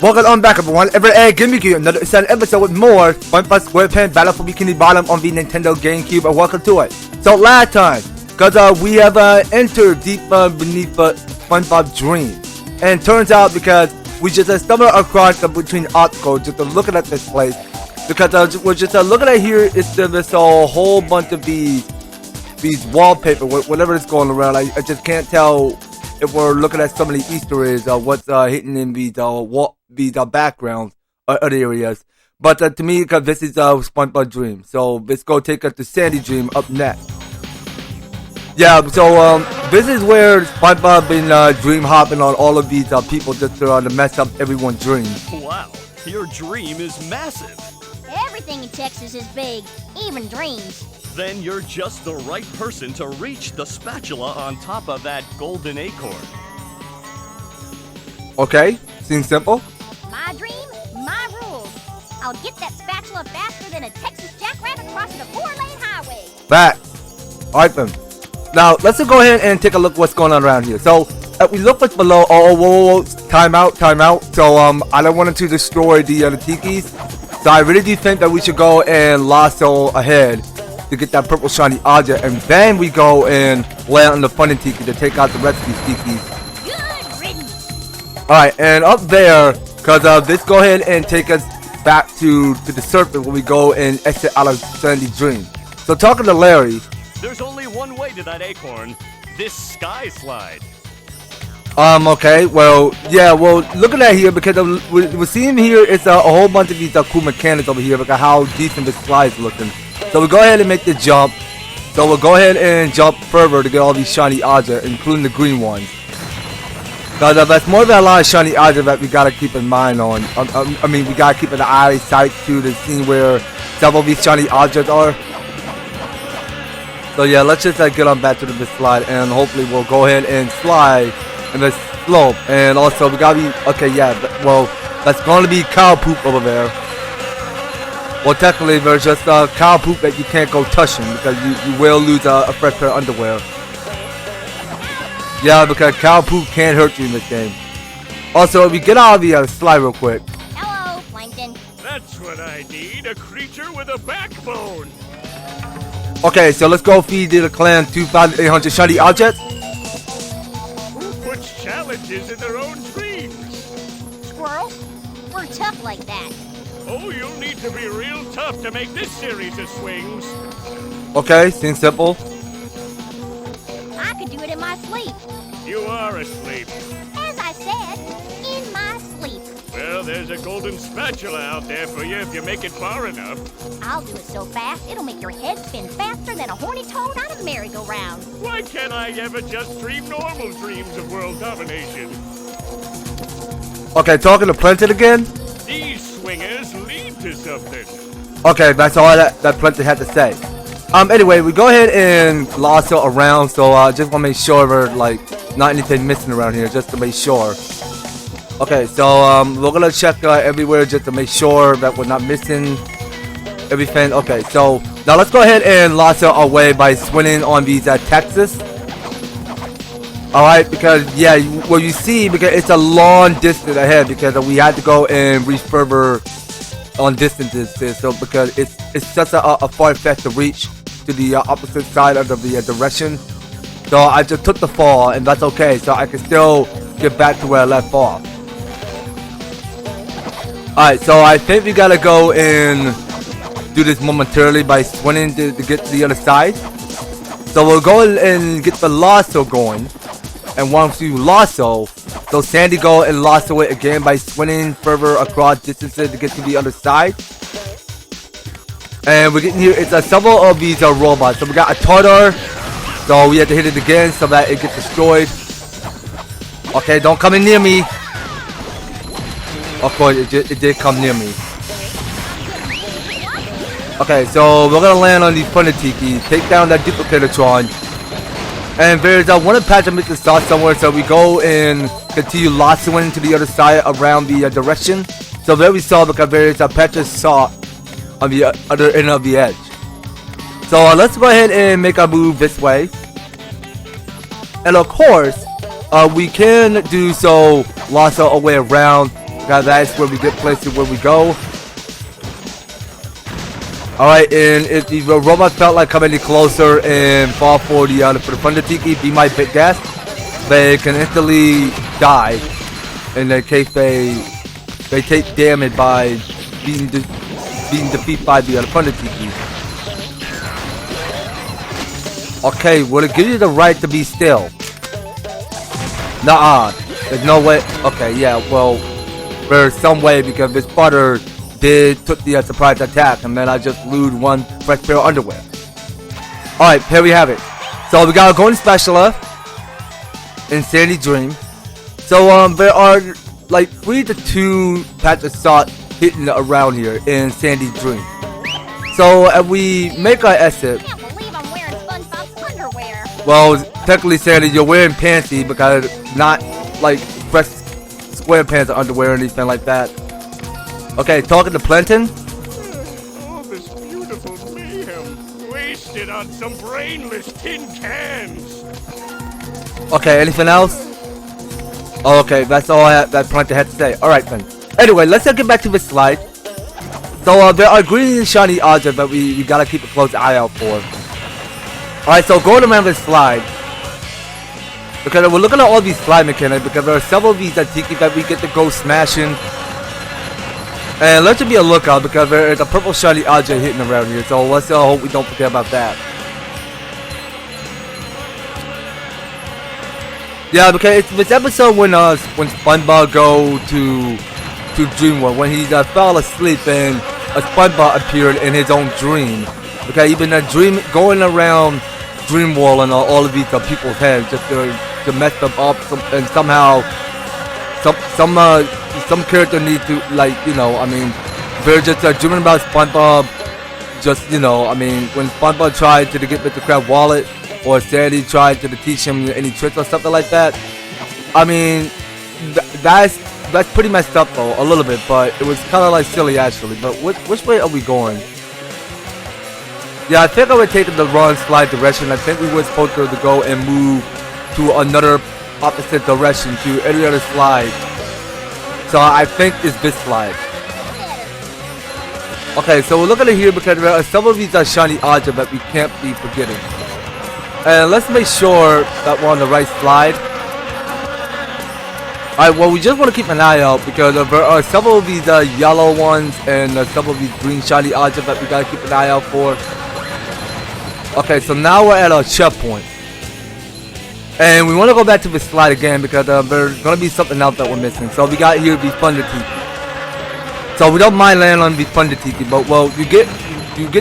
Welcome on back everyone, give you another exciting episode with more SpongeBob SquarePants Battle for Bikini Bottom on the Nintendo GameCube, and welcome to it. So last time, cause we have entered deeper beneath SpongeBob's dream, and turns out because we just stumbled across between obstacles just looking at this place, because we're just looking at here, it's this whole bunch of these wallpaper, whatever is going around. I just can't tell if we're looking at some of the Easter eggs or what's hidden in these backgrounds or other areas. But to me, because this is SpongeBob Dream, so let's go take us to Sandy Dream up next. Yeah, so this is where SpongeBob been dream hopping on all of these people just to mess up everyone's dreams. Wow, your dream is massive. Everything in Texas is big, even dreams. Then you're just the right person to reach the spatula on top of that golden acorn. Okay, seems simple. My dream, my rules. I'll get that spatula faster than a Texas jackrabbit crossing a 4-lane highway. Facts. Alright then. Now, let's just go ahead and take a look what's going on around here. So, we look what's below. Oh, whoa. Time out. So, I don't want to destroy the tikis. So, I really do think that we should go and lasso ahead to get that purple shiny object, and then we go and land on the funny tiki to take out the rest of these tikis. Good riddance. Alright, and up there, cause let's go ahead and take us back to the surface where we go and exit out of Sandy Dream. So talking to Larry, there's only one way to that acorn. This sky slide. Okay, well, yeah, well, looking at here, because we're seeing here, it's a whole bunch of these cool mechanics over here. Look at how decent this slide is looking. So we'll go ahead and make the jump. So we'll go ahead and jump further to get all these shiny objects, including the green ones. Because that's more than a lot of shiny objects that we gotta keep in mind on. I mean, we gotta keep an eye sight to the scene where several of these shiny objects are. So yeah, let's just get on back to the slide, and hopefully we'll go ahead and slide in this slope. And also we gotta be okay. Yeah, well, that's gonna be cow poop over there. Well, technically, there's just cow poop that you can't go touching because you will lose a fresh pair of underwear. Yeah, because cow poop can't hurt you in this game. Also, if we get out of the slide real quick. Hello, Plankton. That's what I need, a creature with a backbone. Okay, so let's go feed the clan 2,800 shiny objects. Who puts challenges in their own dreams? Squirrel, we're tough like that. Oh, you'll need to be real tough to make this series of swings. Okay, seems simple. I could do it in my sleep. You are asleep. As I said, in my sleep. Well, there's a golden spatula out there for you if you make it far enough. I'll do it so fast, it'll make your head spin faster than a horny toad on a merry-go-round. Why can't I ever just dream normal dreams of world domination? Okay, talking to Plankton again. These swingers lead to something. Okay, that's all that Plankton had to say. Anyway, we go ahead and lasso around, so just want to make sure we're like not anything missing around here, just to make sure. Okay, so we're gonna check everywhere just to make sure that we're not missing everything. Okay, so now let's go ahead and lasso our way by swinging on these Texas. Alright, because yeah, well you see, because it's a long distance ahead, because we had to go and reach further on distances, so because it's such a far fetched to reach to the opposite side of the direction. So I just took the fall, and that's okay, so I can still get back to where I left off. Alright, so I think we gotta go and do this momentarily by swinging to get to the other side. So we'll go and get the lasso going. And once you lasso, so Sandy go and lasso it again by swinging further across distances to get to the other side. And we're getting here, it's several of these robots. So we got a tartar, so we have to hit it again so that it gets destroyed. Okay, don't come in near me. Of course, it did come near me. Okay, so we're gonna land on these funny tiki, take down that Duplicatron. And there's one patch of missing sauce somewhere, so we go and continue lassoing to the other side around the direction. So there we saw, because there is a patch of salt on the other end of the edge. So let's go ahead and make our move this way. And of course, we can do so lasso our way around because that's where we get places where we go. Alright, and if the robot felt like coming any closer and fall for the Thunder Tiki, be my big guess, they can instantly die in the case they take damage by being defeated by the Thunder Tiki. Okay, will it give you the right to be still? Nuh-uh. There's no way. Okay, yeah, well, there's some way because this butter took the surprise attack, and then I just lose one fresh pair of underwear. Alright, here we have it. So we got a Golden Spatula and Sandy Dream. So there are like 3 to 2 patches of salt hidden around here in Sandy Dream. So if we make our exit, I can't believe I'm wearing SpongeBob's underwear. well, technically Sandy, you're wearing panty because not like fresh SquarePants underwear or anything like that. Okay, talking to Plankton. All this beautiful mayhem wasted on some brainless tin cans. Okay, anything else? Okay, that's all that Plankton had to say. Alright then. Anyway, let's get back to the slide. So there are green and shiny objects that we gotta keep a close eye out for. Alright, so going around this slide. Because we're looking at all these slide mechanics because there are several of these tiki that we get to go smashing. And let's just be a lookout because there is a purple shiny object hitting around here. So let's hope we don't forget about that. Yeah, because it's this episode when SpongeBob go to Dream World when he fell asleep and a SpongeBob appeared in his own dream. Okay, he's been going around Dream World and all of these people's heads just to mess them up and somehow some character need to, like, you know, I mean, they're just dreaming about SpongeBob. Just, you know, I mean, when SpongeBob tried to get Mr. Crab wallet, or Sandy tried to teach him any tricks or something like that. I mean, that's pretty messed up though, a little bit, but it was kind of like silly actually. But which way are we going? Yeah, I think I would take the wrong slide direction. I think we were supposed to go and move to another opposite direction to any other slide. So I think it's this slide. Okay, so we're looking at here because there are some of these shiny objects that we can't be forgetting. And let's make sure that we're on the right slide. Alright, well, we just want to keep an eye out because there are several of these yellow ones and some of these green shiny objects that we gotta keep an eye out for. Okay, so now we're at a checkpoint. And we want to go back to the slide again because there's gonna be something else that we're missing. So we got here the Thunder Tiki. So we don't mind landing on the Thunder Tiki, but well, you get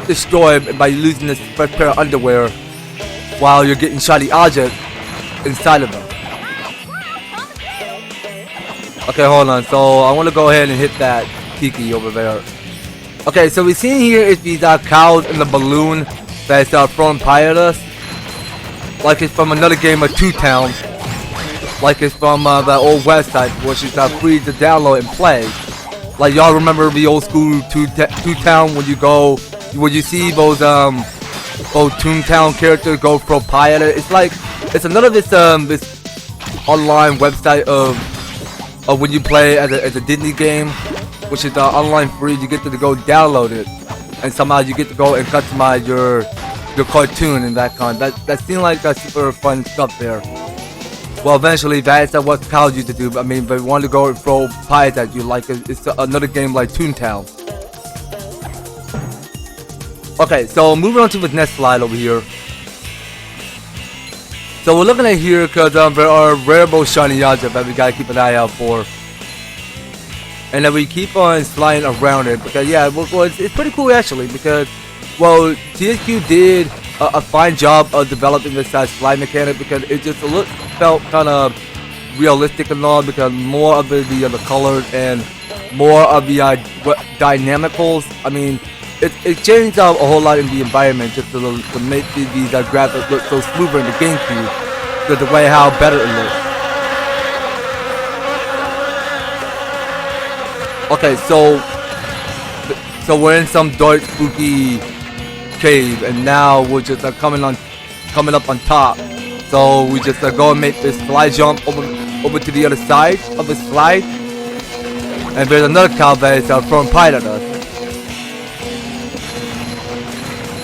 destroyed by losing this first pair of underwear while you're getting shiny objects inside of them. Okay, hold on. So I want to go ahead and hit that Tiki over there. Okay, so we see here is these cows in the balloon that's throwing pie at us. Like it's from another game of Two Town. Like it's from the old website, which is free to download and play. Like y'all remember the old school Two Town when you see those Toontown characters go throw pie at it. It's another this online website of when you play as a Disney game, which is online free. You get to go download it, and somehow you get to go and customize your cartoon and that kind. That seemed like super fun stuff there. Well, eventually that's what cows used to do. I mean, they wanted to go and throw pies at you like it's another game like Toontown. Okay, so moving on to the next slide over here. So we're looking at here because there are rareable shiny objects that we gotta keep an eye out for. And then we keep on sliding around it because yeah, well it's pretty cool actually because well THQ did a fine job of developing this slide mechanic because it just felt kind of realistic and all because more of the colors and more of the dynamicals. I mean, it changed a whole lot in the environment just to make these graphics look so smoother in the GameCube, because the way how better it looks. Okay, so we're in some dark, spooky cave, and now we're just coming up on top. So we just go and make this slide jump over to the other side of the slide. And there's another cow that is throwing pie at us.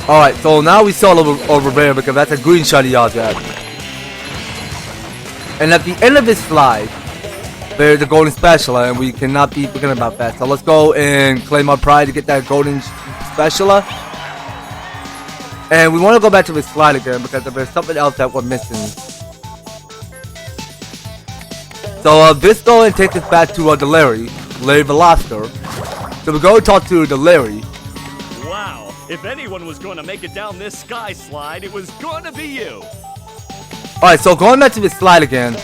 Alright, so now we saw over there because that's a green shiny object. And at the end of this slide, there's a Golden Spatula, and we cannot be forgetting about that. So let's go and claim our pride to get that Golden Spatula. And we want to go back to this slide again because there's something else that we're missing. So this go and take us back to the Larry the Lobster. So we go talk to the Larry. Wow, if anyone was going to make it down this sky slide, it was going to be you. Alright, so going back to this slide again.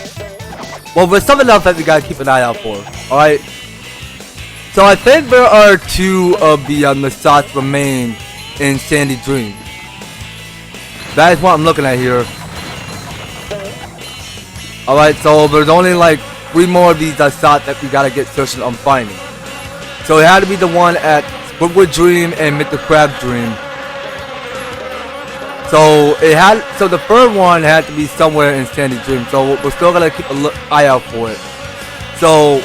Well, there's something else that we gotta keep an eye out for. Alright. So I think there are 2 of the Masats remain in Sandy Dream. That is what I'm looking at here. Alright, so there's only like 3 more of these Masats that we gotta get searching on finding. So it had to be the one at Squidward Dream and Mr. Crab Dream. So so the third one had to be somewhere in Sandy Dream. So we're still gonna keep an eye out for it. So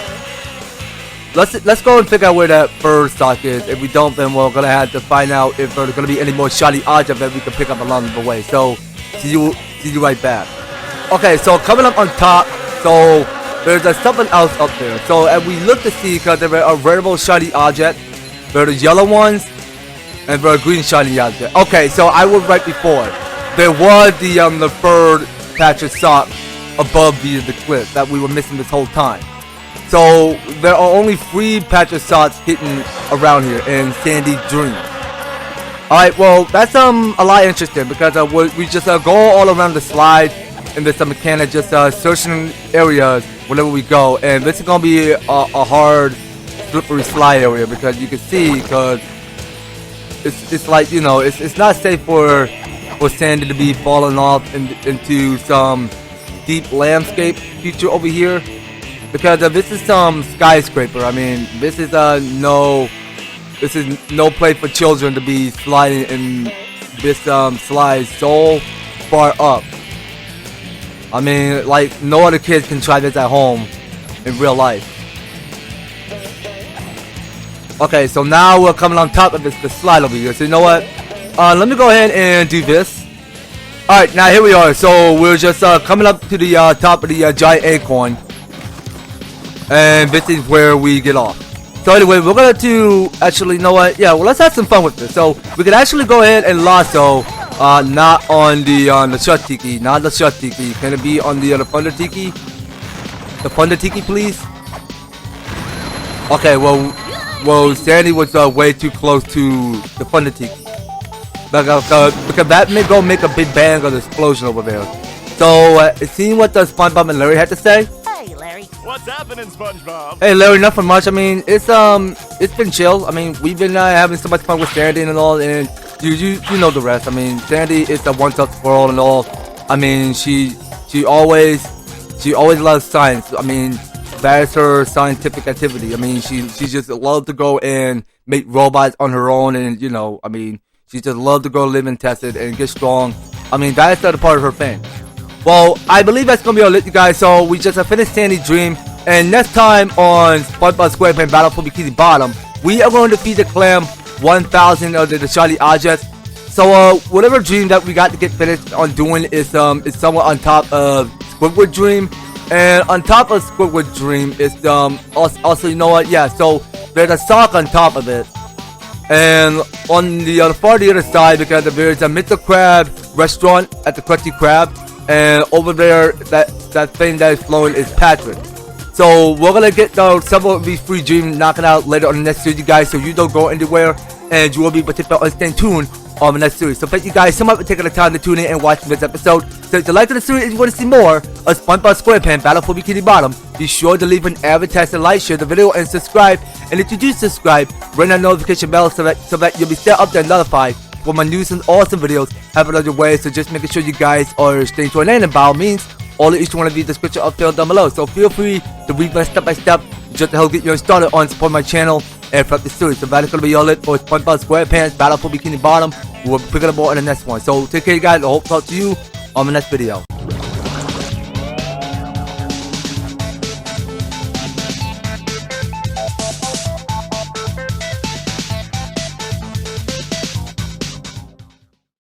let's go and figure out where that third stock is. If we don't, then we're gonna have to find out if there's gonna be any more shiny objects that we can pick up along the way. So see you right back. Okay, so coming up on top, so there's something else up there. So as we look to see, because there are variable shiny objects, there are the yellow ones. And for a green shiny object. Okay, so I was right before. There was the third patch of sock above the cliff that we were missing this whole time. So there are only 3 patch of socks hidden around here in Sandy Dream. Alright, well that's a lot interesting because we just go all around the slide and there's some mechanic just searching areas whenever we go, and this is gonna be a hard slippery slide area because you can see because it's like, you know, it's not safe for Sandy to be falling off into some deep landscape feature over here, because this is some skyscraper. I mean, this is no place for children to be sliding in this slide so far up. I mean, like, no other kids can try this at home in real life. Okay, so now we're coming on top of the slide over here. So you know what? Let me go ahead and do this. Alright, now here we are. So we're just coming up to the top of the giant acorn. And this is where we get off. So anyway, we're going to actually, you know what? Yeah, well, let's have some fun with this. So we can actually go ahead and lasso. Not on the shut tiki. Not the shut tiki. Can it be on the thunder tiki? The thunder tiki, please? Okay, well, Sandy was way too close to the Thunder Tiki. Because that may go make a big bang of the explosion over there. So, seeing what the SpongeBob and Larry had to say. Hey, Larry. What's happening, SpongeBob? Hey, Larry, nothing much. I mean, it's been chill. I mean, we've been having so much fun with Sandy and all, and you know the rest. I mean, Sandy is a one-touch squirrel and all. I mean, she always loves science. I mean, that is her scientific activity. I mean, she just loves to go and make robots on her own, and you know, I mean, she just loves to go live and test it and get strong. I mean, that is the part of her thing. Well, I believe that's gonna be all, you guys. So we just finished Sandy Dream, and next time on SpongeBob SquarePants Battle for Bikini Bottom, we are going to defeat the clam 1,000 of the shiny objects. So whatever dream that we got to get finished on doing is somewhat on top of Squidward Dream. And on top of Squidward Dream is also, you know what, yeah, so there's a sock on top of it. And on the far the other side, because there's a Mr. Crab restaurant at the Krusty Krab, and over there that thing that is flowing is Patrick. So we're gonna get several of these free dreams knocking out later on the next series, you guys, so you don't go anywhere and you will be participating and stay tuned on the next series. So thank you guys so much for taking the time to tune in and watch this episode. So if you like the series and you want to see more of SpongeBob SquarePants Battle for Bikini Bottom, be sure to leave an EverTastic like, share the video, and subscribe. And if you do subscribe, ring that notification bell so that you'll be set up and notified for my news and awesome videos happening on your way. So just making sure you guys are staying tuned in, and by all means, all of each one of these description up there down below. So feel free to read my step by step just to help get you started on support my channel and throughout the series. So that's gonna be all it for SpongeBob SquarePants Battle for Bikini Bottom. We'll pick it up more in the next one. So take care, you guys. I hope to talk to you on the next video.